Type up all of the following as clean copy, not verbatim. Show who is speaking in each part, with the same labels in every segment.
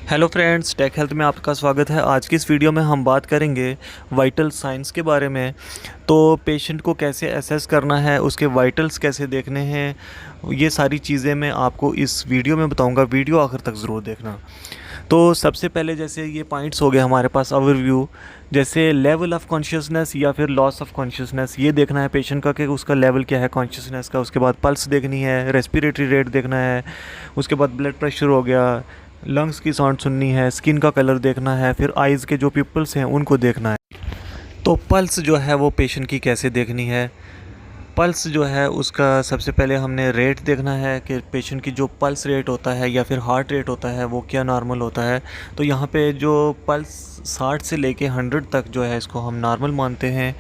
Speaker 1: Hello friends, take health में आपका स्वागत है। आज की इस वीडियो में हम बात करेंगे वाइटल साइंस के बारे में। तो पेशेंट को कैसे असेस करना है, उसके वाइटल्स कैसे देखने हैं, ये सारी चीज़ें मैं आपको इस वीडियो में बताऊंगा। वीडियो आखिर तक ज़रूर देखना। तो सबसे पहले जैसे ये पॉइंट्स हो गए हमारे पास ओवरव्यू, जैसे लेवल ऑफ कॉन्शियसनेस या फिर लॉस ऑफ कॉन्शियसनेस, ये देखना है पेशेंट का कि उसका लेवल क्या है कॉन्शियसनेस का। उसके बाद पल्स देखनी है, रेस्पिरेटरी रेट देखना है, उसके बाद ब्लड प्रेशर हो गया, लंग्स की साउंड सुननी है, स्किन का कलर देखना है, फिर आइज़ के जो पिपल्स हैं उनको देखना है। तो पल्स जो है वो पेशेंट की कैसे देखनी है। पल्स जो है उसका सबसे पहले हमने रेट देखना है कि पेशेंट की जो पल्स रेट होता है या फिर हार्ट रेट होता है वो क्या नॉर्मल होता है। तो यहाँ पे जो पल्स 60 से लेके 100 तक जो है इसको हम नॉर्मल मानते हैं।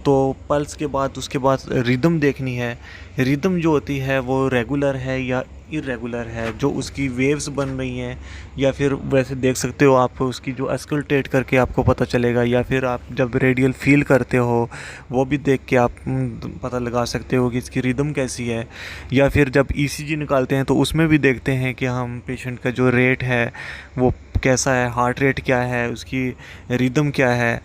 Speaker 1: तो पल्स के बाद उसके बाद रिदम देखनी है। रिदम जो होती है वो रेगुलर है या इरेगुलर है, जो उसकी वेव्स बन रही हैं, या फिर वैसे देख सकते हो आप उसकी जो अस्कल्टेट करके आपको पता चलेगा, या फिर आप जब रेडियल फील करते हो वो भी देख के आप पता लगा सकते हो कि इसकी रिदम कैसी है। या फिर जब ईसीजी निकालते हैं तो उसमें भी देखते हैं कि हम पेशेंट का जो रेट है वो कैसा है, हार्ट रेट क्या है, उसकी रिदम क्या है।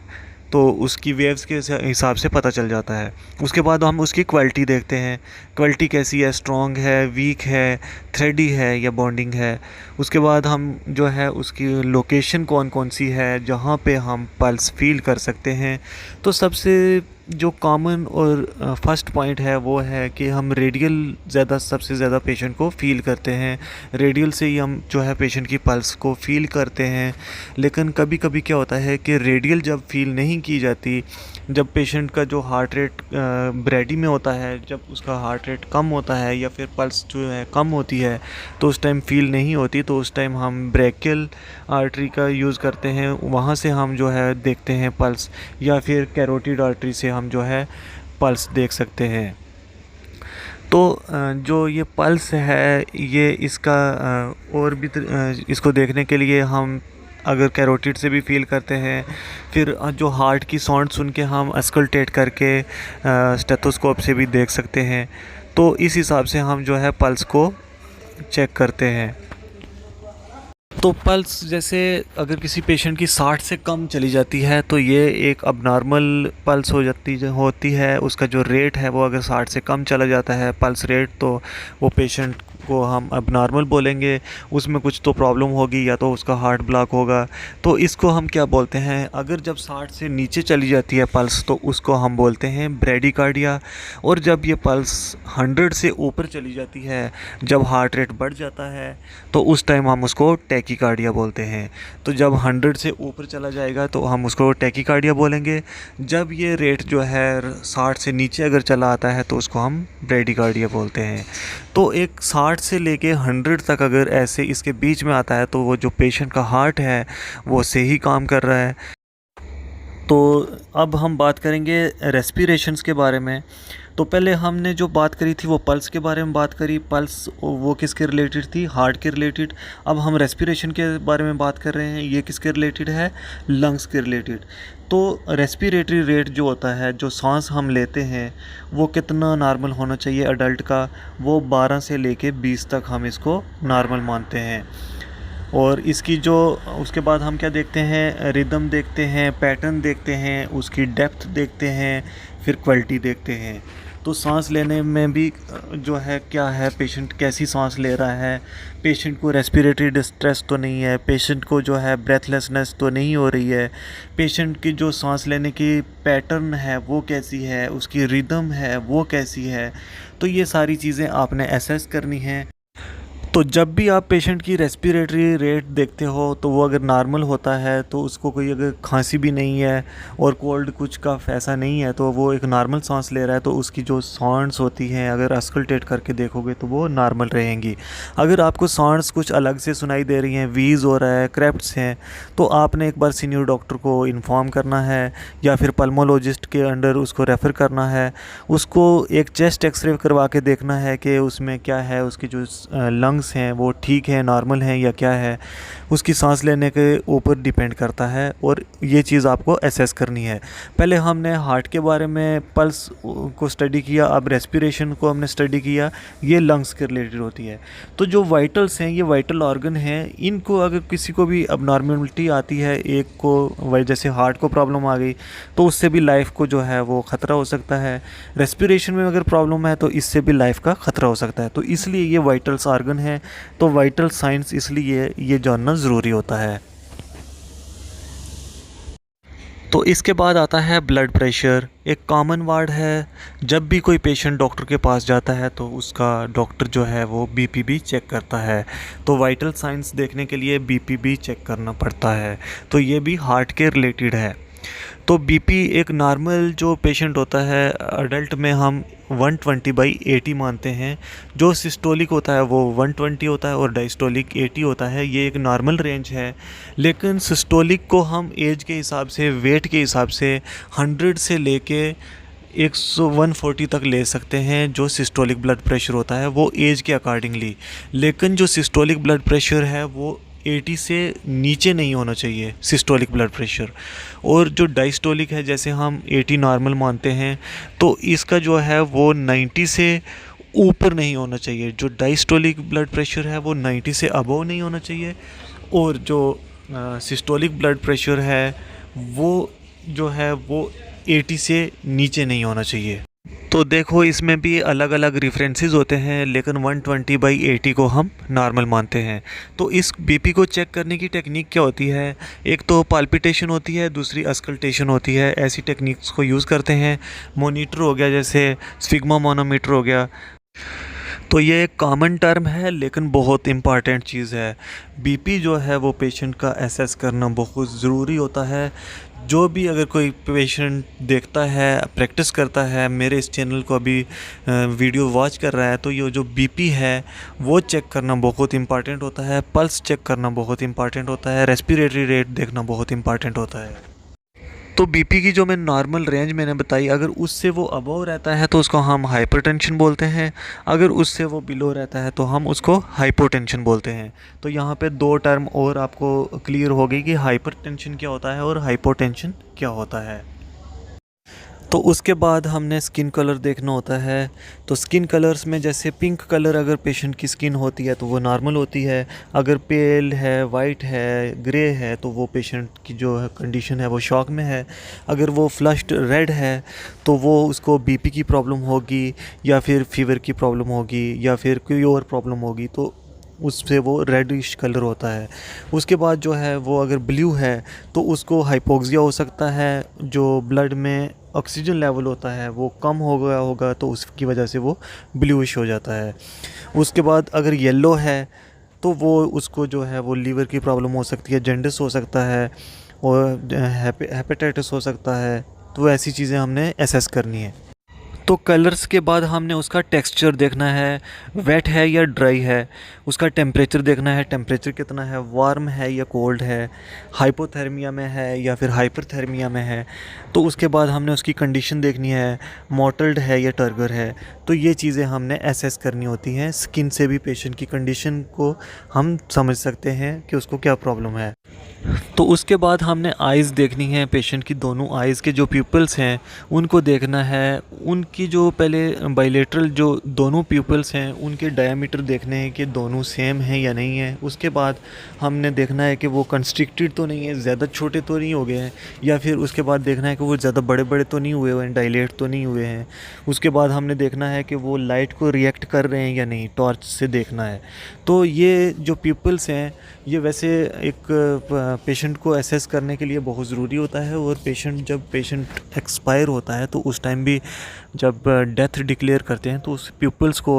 Speaker 1: तो उसकी वेव्स के हिसाब से पता चल जाता है। उसके बाद हम उसकी क्वालिटी देखते हैं, क्वालिटी कैसी है, स्ट्रॉन्ग है, वीक है, थ्रेडी है या बॉन्डिंग है। उसके बाद हम जो है उसकी लोकेशन कौन कौन सी है जहाँ पे हम पल्स फील कर सकते हैं। तो सबसे जो कॉमन और फर्स्ट पॉइंट है वो है कि हम रेडियल सबसे ज़्यादा पेशेंट को फ़ील करते हैं। रेडियल से ही हम जो है पेशेंट की पल्स को फ़ील करते हैं। लेकिन कभी कभी क्या होता है कि रेडियल जब फील नहीं की जाती, जब पेशेंट का जो हार्ट रेट ब्रेडी में होता है, जब उसका हार्ट रेट कम होता है या फिर पल्स जो है कम होती है, तो उस टाइम फील नहीं होती। तो उस टाइम हम ब्रेकियल आर्टरी का यूज़ करते हैं, वहाँ से हम जो है देखते हैं पल्स, या फिर कैरोटिड आर्टरी से हम जो है पल्स देख सकते हैं। तो जो ये पल्स है ये इसका और भी इसको देखने के लिए हम अगर कैरोटिड से भी फील करते हैं, फिर जो हार्ट की साउंड सुन के हम अस्कल्टेट करके स्टेथोस्कोप से भी देख सकते हैं। तो इस हिसाब से हम जो है पल्स को चेक करते हैं। तो पल्स जैसे अगर किसी पेशेंट की 60 से कम चली जाती है तो ये एक अबनॉर्मल पल्स होती है। उसका जो रेट है वो अगर 60 से कम चला जाता है पल्स रेट, तो वो पेशेंट को हम अबनॉर्मल बोलेंगे। उसमें कुछ तो प्रॉब्लम होगी, या तो उसका हार्ट ब्लॉक होगा। तो इसको हम क्या बोलते हैं, अगर जब 60 से नीचे चली जाती है पल्स तो उसको हम बोलते हैं ब्रेडिकार्डिया। और जब ये पल्स 100 से ऊपर चली जाती है, जब हार्ट रेट बढ़ जाता है, तो उस टाइम हम उसको टैकीकार्डिया बोलते हैं। तो जब 100 से ऊपर चला जाएगा तो हम उसको टैकीकार्डिया बोलेंगे। जब ये रेट जो है 60 से नीचे अगर चला आता है तो उसको हम ब्रेडिकार्डिया बोलते हैं। तो एक 60 से लेके 100 तक अगर ऐसे इसके बीच में आता है तो वो जो पेशेंट का हार्ट है वो सही काम कर रहा है। तो अब हम बात करेंगे रेस्पिरेशंस के बारे में। तो पहले हमने जो बात करी थी वो पल्स के बारे में बात करी। पल्स वो किसके रिलेटेड थी, हार्ट के रिलेटेड। अब हम रेस्पिरेशन के बारे में बात कर रहे हैं, ये किसके रिलेटेड है, लंग्स के रिलेटेड। तो रेस्पिरेटरी रेट जो होता है, जो सांस हम लेते हैं, वो कितना नॉर्मल होना चाहिए अडल्ट का, वो 12 से लेके 20 तक हम इसको नॉर्मल मानते हैं। और इसकी जो उसके बाद हम क्या देखते हैं, रिदम देखते हैं, पैटर्न देखते हैं, उसकी डेप्थ देखते हैं, फिर क्वालिटी देखते हैं। तो सांस लेने में भी जो है क्या है, पेशेंट कैसी सांस ले रहा है, पेशेंट को रेस्पिरेटरी डिस्ट्रेस तो नहीं है, पेशेंट को जो है ब्रेथलेसनेस तो नहीं हो रही है, पेशेंट की जो सांस लेने की पैटर्न है वो कैसी है, उसकी रिदम है वो कैसी है। तो ये सारी चीज़ें आपने असेस करनी है। तो जब भी आप पेशेंट की रेस्पिरेटरी रेट देखते हो तो वो अगर नॉर्मल होता है, तो उसको कोई अगर खांसी भी नहीं है और कोल्ड कुछ का ऐसा नहीं है, तो वो एक नॉर्मल सांस ले रहा है, तो उसकी जो साउंड्स होती हैं अगर अस्कल्टेट करके देखोगे तो वो नॉर्मल रहेंगी। अगर आपको साउंड्स कुछ अलग से सुनाई दे रही हैं, वीज़ हो रहा है, क्रेप्ट्स हैं, तो आपने एक बार सीनियर डॉक्टर को इन्फॉर्म करना है, या फिर पल्मोलॉजिस्ट के अंडर उसको रेफ़र करना है। उसको एक चेस्ट एक्सरे करवा के देखना है कि उसमें क्या है, उसकी जो लंग्स लंग्स हैं वो ठीक हैं, नॉर्मल हैं या क्या है, उसकी सांस लेने के ऊपर डिपेंड करता है और ये चीज़ आपको एसेस करनी है। पहले हमने हार्ट के बारे में, पल्स को स्टडी किया, अब रेस्पिरेशन को हमने स्टडी किया, ये लंग्स के रिलेटेड होती है। तो जो वाइटल्स हैं, ये वाइटल ऑर्गन हैं, इनको अगर किसी को भी अबनॉर्मलिटी आती है, एक को जैसे हार्ट को प्रॉब्लम आ गई तो उससे भी लाइफ को जो है वो ख़तरा हो सकता है। रेस्पिरेशन में अगर प्रॉब्लम है तो इससे भी लाइफ का ख़तरा हो सकता है। तो इसलिए ये वाइटल्स ऑर्गन है, तो वाइटल साइंस इसलिए ये जानना ज़रूरी होता है। तो इसके बाद आता है ब्लड प्रेशर। एक कॉमन वर्ड है, जब भी कोई पेशेंट डॉक्टर के पास जाता है तो उसका डॉक्टर जो है वो बीपी भी चेक करता है। तो वाइटल साइंस देखने के लिए बीपी भी चेक करना पड़ता है, तो ये भी हार्ट के रिलेटेड है। तो बीपी एक नॉर्मल जो पेशेंट होता है अडल्ट में हम 120/80 मानते हैं। जो सिस्टोलिक होता है वो 120 होता है और डायस्टोलिक 80 होता है। ये एक नॉर्मल रेंज है, लेकिन सिस्टोलिक को हम एज के हिसाब से, वेट के हिसाब से 100 से लेके 140 तक ले सकते हैं। जो सिस्टोलिक ब्लड प्रेशर होता है वो एज के अकॉर्डिंगली, लेकिन जो सिस्टोलिक ब्लड प्रेशर है वो 80 से नीचे नहीं होना चाहिए सिस्टोलिक ब्लड प्रेशर। और जो डायस्टोलिक है, जैसे हम 80 नॉर्मल मानते हैं, तो इसका जो है वो 90 से ऊपर नहीं होना चाहिए। जो डायस्टोलिक ब्लड प्रेशर है वो 90 से अबव नहीं होना चाहिए, और जो सिस्टोलिक ब्लड प्रेशर है वो जो है वो 80 से नीचे नहीं होना चाहिए। तो देखो इसमें भी अलग अलग रेफरेंसेस होते हैं, लेकिन 120/80 को हम नॉर्मल मानते हैं। तो इस बीपी को चेक करने की टेक्निक क्या होती है? एक तो पाल्पिटेशन होती है, दूसरी अस्कल्टेशन होती है। ऐसी टेक्निक्स को यूज़ करते हैं। मोनीटर हो गया, जैसे स्फिग्मोमोनोमीटर हो गया। तो ये एक कॉमन टर्म है, लेकिन बहुत इम्पॉर्टेंट चीज़ है। बीपी जो है वो पेशेंट का एसेस करना बहुत ज़रूरी होता है। जो भी अगर कोई पेशेंट देखता है, प्रैक्टिस करता है, मेरे इस चैनल को अभी वीडियो वॉच कर रहा है, तो ये जो बीपी है वो चेक करना बहुत इम्पॉर्टेंट होता है। पल्स चेक करना बहुत इम्पॉर्टेंट होता है। रेस्पिरेटरी रेट देखना बहुत इम्पॉर्टेंट होता है। तो बीपी की जो मैं नॉर्मल रेंज मैंने बताई, अगर उससे वो अबव रहता है तो उसको हम हाइपरटेंशन बोलते हैं। अगर उससे वो बिलो रहता है तो हम उसको हाइपोटेंशन बोलते हैं। तो यहाँ पे दो टर्म और आपको क्लियर हो गई कि हाइपरटेंशन क्या होता है और हाइपोटेंशन क्या होता है। तो उसके बाद हमने स्किन कलर देखना होता है। तो स्किन कलर्स में जैसे पिंक कलर अगर पेशेंट की स्किन होती है तो वो नॉर्मल होती है। अगर पेल है, वाइट है, ग्रे है, तो वो पेशेंट की जो है कंडीशन है वो शॉक में है। अगर वो फ्लश्ड रेड है तो वो उसको बीपी की प्रॉब्लम होगी, या फिर फीवर की प्रॉब्लम होगी, या फिर कोई और प्रॉब्लम होगी, तो उससे वो रेडिश कलर होता है। उसके बाद जो है वो अगर ब्लू है तो उसको हाइपोक्सिया हो सकता है। जो ब्लड में ऑक्सीजन लेवल होता है वो कम हो गया होगा, तो उसकी वजह से वो ब्लूइश हो जाता है। उसके बाद अगर येलो है तो वो उसको जो है वो लीवर की प्रॉब्लम हो सकती है, जॉन्डिस हो सकता है, और हेपेटाइटिस हो सकता है। तो ऐसी चीज़ें हमने एसेस करनी है। तो कलर्स के बाद हमने उसका टेक्सचर देखना है, वेट है या ड्राई है। उसका टेम्परेचर देखना है, टेम्परेचर कितना है, वार्म है या कोल्ड है, हाइपोथर्मिया में है या फिर हाइपरथर्मिया में है। तो उसके बाद हमने उसकी कंडीशन देखनी है, मॉटल्ड है या टर्गर है। तो ये चीज़ें हमने एसेस करनी होती हैं। स्किन से भी पेशेंट की कंडीशन को हम समझ सकते हैं कि उसको क्या प्रॉब्लम है। तो उसके बाद हमने आइज़ देखनी है, पेशेंट की दोनों आइज़ के जो प्यूपल्स हैं उनको देखना है। उनकी जो पहले बाइलेटरल जो दोनों प्यूपल्स हैं उनके डायमीटर देखने हैं कि दोनों सेम हैं या नहीं है। उसके बाद हमने देखना है कि वो कंस्ट्रिक्टेड तो नहीं है, ज़्यादा छोटे तो नहीं हो गए हैं, या फिर उसके बाद देखना है कि वो ज़्यादा बड़े बड़े तो नहीं हुए हैं, डायलेट तो नहीं हुए हैं। उसके बाद हमने देखना है कि वो लाइट को रिएक्ट कर रहे हैं या नहीं, टॉर्च से देखना है। तो ये जो प्यूपल्स हैं ये वैसे एक पेशेंट को एसेस करने के लिए बहुत ज़रूरी होता है। और जब पेशेंट एक्सपायर होता है तो उस टाइम भी जब डेथ डिक्लेयर करते हैं तो उस प्यूपल्स को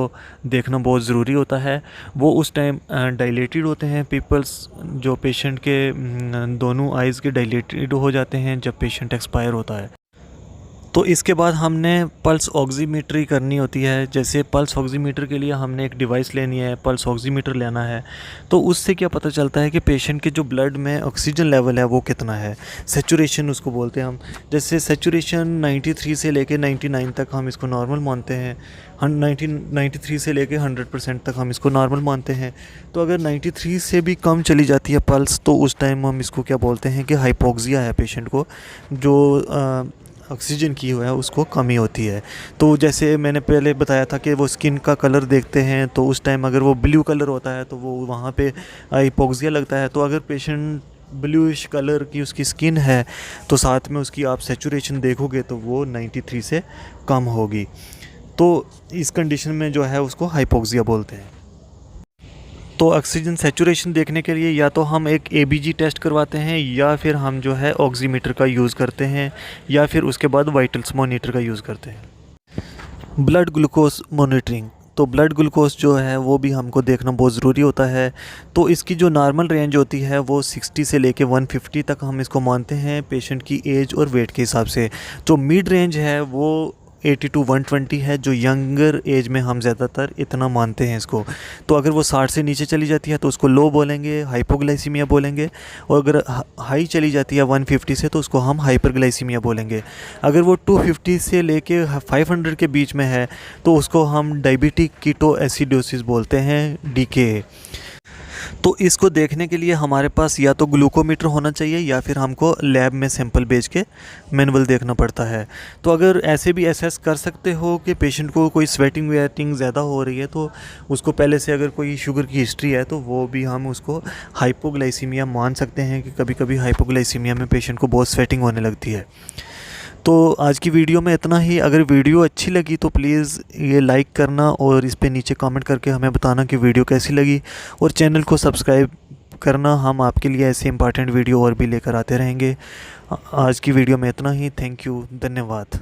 Speaker 1: देखना बहुत ज़रूरी होता है। वो उस टाइम डायलेटेड होते हैं प्यूपल्स, जो पेशेंट के दोनों आइज़ के डायलेटेड हो जाते हैं जब पेशेंट एक्सपायर होता है। तो इसके बाद हमने पल्स ऑक्सीमीटर करनी होती है। जैसे पल्स ऑक्सीमीटर के लिए हमने एक डिवाइस लेनी है, पल्स ऑक्सीमीटर लेना है। तो उससे क्या पता चलता है कि पेशेंट के जो ब्लड में ऑक्सीजन लेवल है वो कितना है, सैचुरेशन उसको बोलते हैं हम। जैसे सैचुरेशन 93 से लेके 99 तक हम इसको नॉर्मल मानते हैं। 93 से लेके 100% तक हम इसको नॉर्मल मानते हैं। तो अगर 93 से भी कम चली जाती है पल्स, तो उस टाइम हम इसको क्या बोलते हैं कि हाइपोक्सिया है पेशेंट को, जो ऑक्सीजन की हुआ है उसको कमी होती है। तो जैसे मैंने पहले बताया था कि वो स्किन का कलर देखते हैं, तो उस टाइम अगर वो ब्लू कलर होता है तो वो वहाँ पे हाइपोक्सिया लगता है। तो अगर पेशेंट ब्लूइश कलर की उसकी स्किन है तो साथ में उसकी आप सैचुरेशन देखोगे तो वो 93 से कम होगी। तो इस कंडीशन में जो है उसको हाइपोक्सिया बोलते हैं। तो ऑक्सीजन सैचुरेशन देखने के लिए या तो हम एक एबीजी टेस्ट करवाते हैं, या फिर हम जो है ऑक्सीमीटर का यूज़ करते हैं, या फिर उसके बाद वाइटल्स मॉनिटर का यूज़ करते हैं। ब्लड ग्लूकोज मॉनिटरिंग, तो ब्लड ग्लूकोज जो है वो भी हमको देखना बहुत ज़रूरी होता है। तो इसकी जो नॉर्मल रेंज होती है वो 60 से लेके 150 तक हम इसको मानते हैं पेशेंट की एज और वेट के हिसाब से। जो मिड रेंज है वो 80 to 120 है, जो यंगर एज में हम ज़्यादातर इतना मानते हैं इसको। तो अगर वो 60 से नीचे चली जाती है तो उसको लो बोलेंगे, हाइपोग्लाइसीमिया बोलेंगे। और अगर हाई चली जाती है 150 से तो उसको हम हाइपरग्लाइसीमिया बोलेंगे। अगर वो 250 से लेके 500 के बीच में है तो उसको हम डायबिटिक कीटो एसिडोसिस बोलते हैं, DKA। तो इसको देखने के लिए हमारे पास या तो ग्लूकोमीटर होना चाहिए या फिर हमको लैब में सैंपल भेज के मैनुअल देखना पड़ता है। तो अगर ऐसे भी एसेस कर सकते हो कि पेशेंट को कोई स्वेटिंग वेटिंग ज़्यादा हो रही है तो उसको पहले से अगर कोई शुगर की हिस्ट्री है तो वो भी हम उसको हाइपोग्लाइसीमिया मान सकते हैं कि कभी कभी हाइपोग्लाइसीमिया में पेशेंट को बहुत स्वेटिंग होने लगती है। तो आज की वीडियो में इतना ही। अगर वीडियो अच्छी लगी तो प्लीज़ ये लाइक करना और इस पे नीचे कमेंट करके हमें बताना कि वीडियो कैसी लगी, और चैनल को सब्सक्राइब करना। हम आपके लिए ऐसे इंपॉर्टेंट वीडियो और भी लेकर आते रहेंगे। आज की वीडियो में इतना ही। थैंक यू, धन्यवाद।